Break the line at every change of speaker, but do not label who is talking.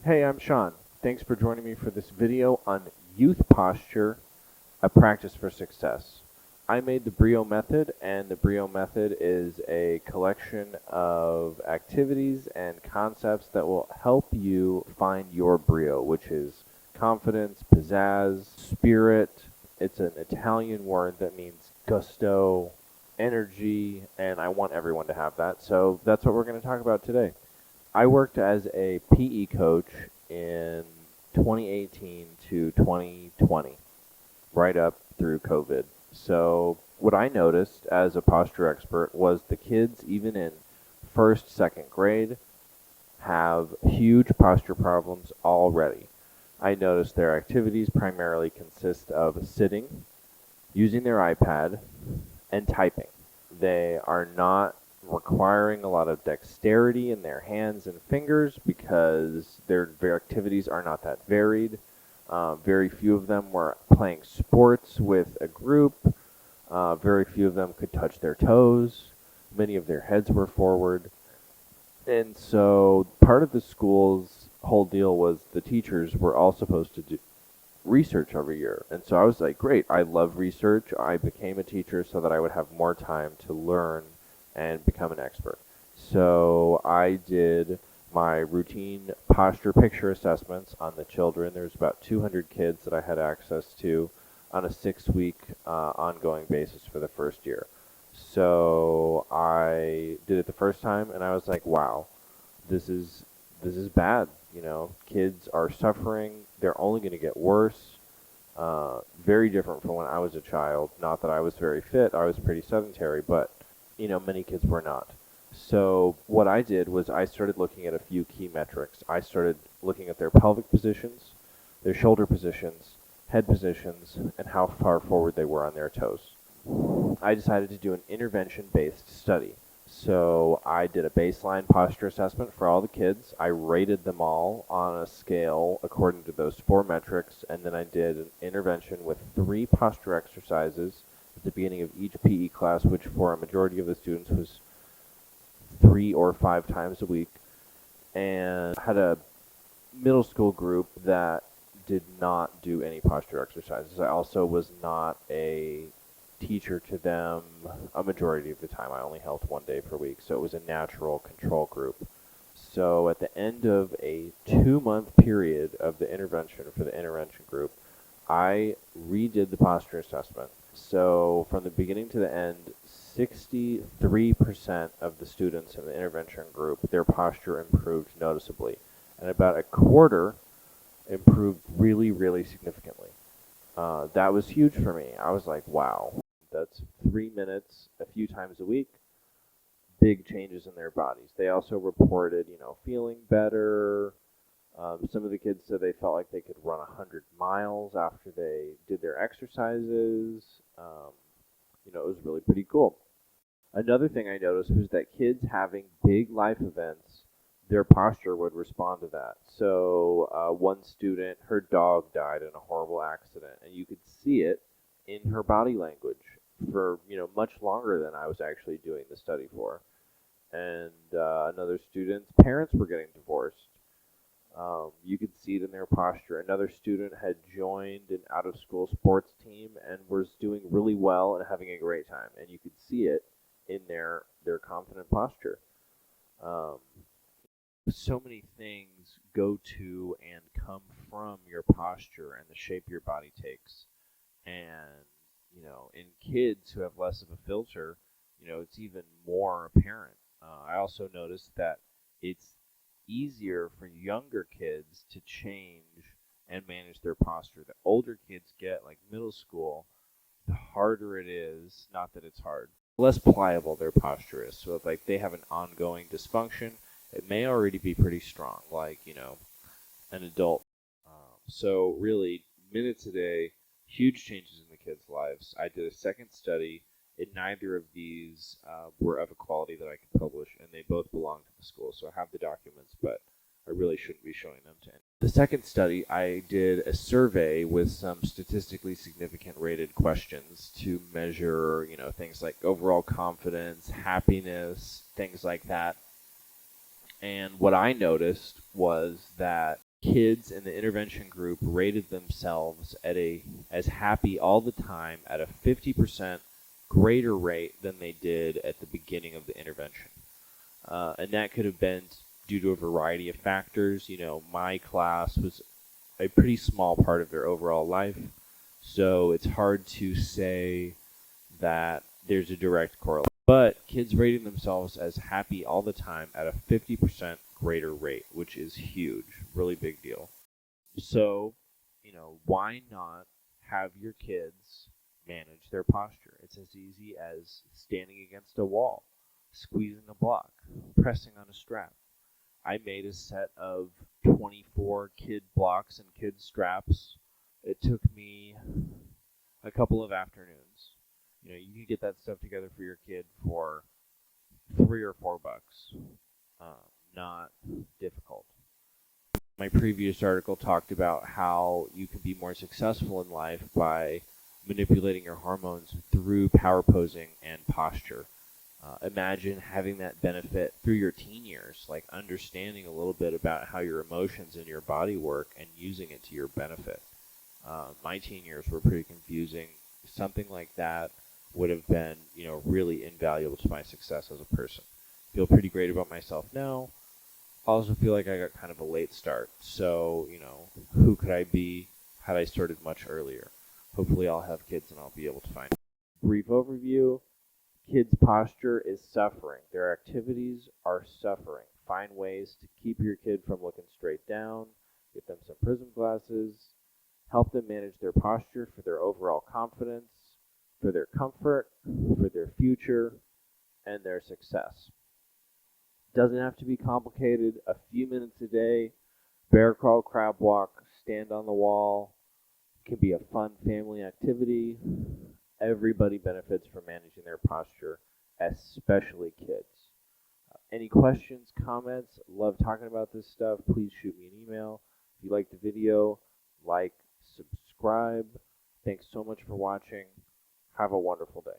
Hey, I'm Sean. Thanks for joining me for this video on youth posture, a practice for success. I made the Brio method, and the Brio method is a collection of activities and concepts that will help you find your Brio, which is confidence, pizzazz, spirit. It's an Italian word that means gusto, energy, and I want everyone to have that. So that's what we're going to talk about today. I worked as a PE coach in 2018 to 2020, right up through COVID. So what I noticed as a posture expert was the kids, even in first, second grade, have huge posture problems already. I noticed their activities primarily consist of sitting, using their iPad, and typing. They are not requiring a lot of dexterity in their hands and fingers because their activities are not that varied. Very few of them were playing sports with a group. Very few of them could touch their toes. Many of their heads were forward. And so part of the school's whole deal was the teachers were all supposed to do research every year. And so I was like, great, I love research. I became a teacher so that I would have more time to learn and become an expert. So I did my routine posture picture assessments on the children. There's about 200 kids that I had access to on a 6-week ongoing basis for the first year. So I did it the first time, and I was like, wow, this is bad. You know, kids are suffering. They're only going to get worse. Very different from when I was a child. Not that I was very fit. I was pretty sedentary, but many kids were not. So what I did was I started looking at a few key metrics. I started looking at their pelvic positions, their shoulder positions, head positions, and how far forward they were on their toes. I decided to do an intervention-based study. So I did a baseline posture assessment for all the kids. I rated them all on a scale according to those 4 metrics, and then I did an intervention with 3 posture exercises at the beginning of each PE class, which for a majority of the students was 3 or 5 times a week, and had a middle school group that did not do any posture exercises. I also was not a teacher to them a majority of the time. I only helped 1 day per week, so it was a natural control group. So at the end of a 2-month period of the intervention for the intervention group, I redid the posture assessment. So from the beginning to the end, 63% of the students in the intervention group, their posture improved noticeably, and about a quarter improved really, really significantly. That was huge for me. I was like, wow, that's 3 minutes a few times a week, big changes in their bodies. They also reported, feeling better. Some of the kids said they felt like they could run 100 miles after they did their exercises. It was really pretty cool. Another thing I noticed was that kids having big life events, their posture would respond to that. So one student, her dog died in a horrible accident, and you could see it in her body language for much longer than I was actually doing the study for. And another student's parents were getting divorced. You could see it in their posture. Another student had joined an out-of-school sports team and was doing really well and having a great time, and you could see it in their confident posture. So many things go to and come from your posture and the shape your body takes. And, in kids who have less of a filter, it's even more apparent. I also noticed that it's easier for younger kids to change and manage their posture. The older kids get, like middle school, the harder it is, not that it's hard, less pliable their posture is. So if like they have an ongoing dysfunction, it may already be pretty strong, like, an adult. So really, minutes a day, huge changes in the kids' lives. I did a second study, and neither of these were of a quality that I could publish, and they both belong to the school. So I have the documents, but I really shouldn't be showing them to anyone. The second study, I did a survey with some statistically significant rated questions to measure, things like overall confidence, happiness, things like that. And what I noticed was that kids in the intervention group rated themselves as happy all the time at a 50% greater rate than they did at the beginning of the intervention. And that could have been due to a variety of factors. My class was a pretty small part of their overall life, so it's hard to say that there's a direct correlation. But kids rating themselves as happy all the time at a 50% greater rate, which is huge, really big deal. So, why not have your kids manage their posture? It's as easy as standing against a wall, squeezing a block, pressing on a strap. I made a set of 24 kid blocks and kid straps. It took me a couple of afternoons. You can get that stuff together for your kid for $3 or $4. Not difficult. My previous article talked about how you can be more successful in life by manipulating your hormones through power posing and posture. Imagine having that benefit through your teen years, like understanding a little bit about how your emotions and your body work and using it to your benefit. My teen years were pretty confusing. Something like that would have been, really invaluable to my success as a person. Feel pretty great about myself now. Also feel like I got kind of a late start. So, who could I be had I started much earlier? Hopefully I'll have kids and I'll be able to find it. Brief overview. Kids' posture is suffering. Their activities are suffering. Find ways to keep your kid from looking straight down. Get them some Prism glasses. Help them manage their posture for their overall confidence, for their comfort, for their future, and their success. Doesn't have to be complicated. A few minutes a day, bear crawl, crab walk, stand on the wall. Can be a fun family activity. Everybody benefits from managing their posture, especially kids. Any questions, comments? Love talking about this stuff. Please shoot me an email. If you like the video, like, subscribe. Thanks so much for watching. Have a wonderful day.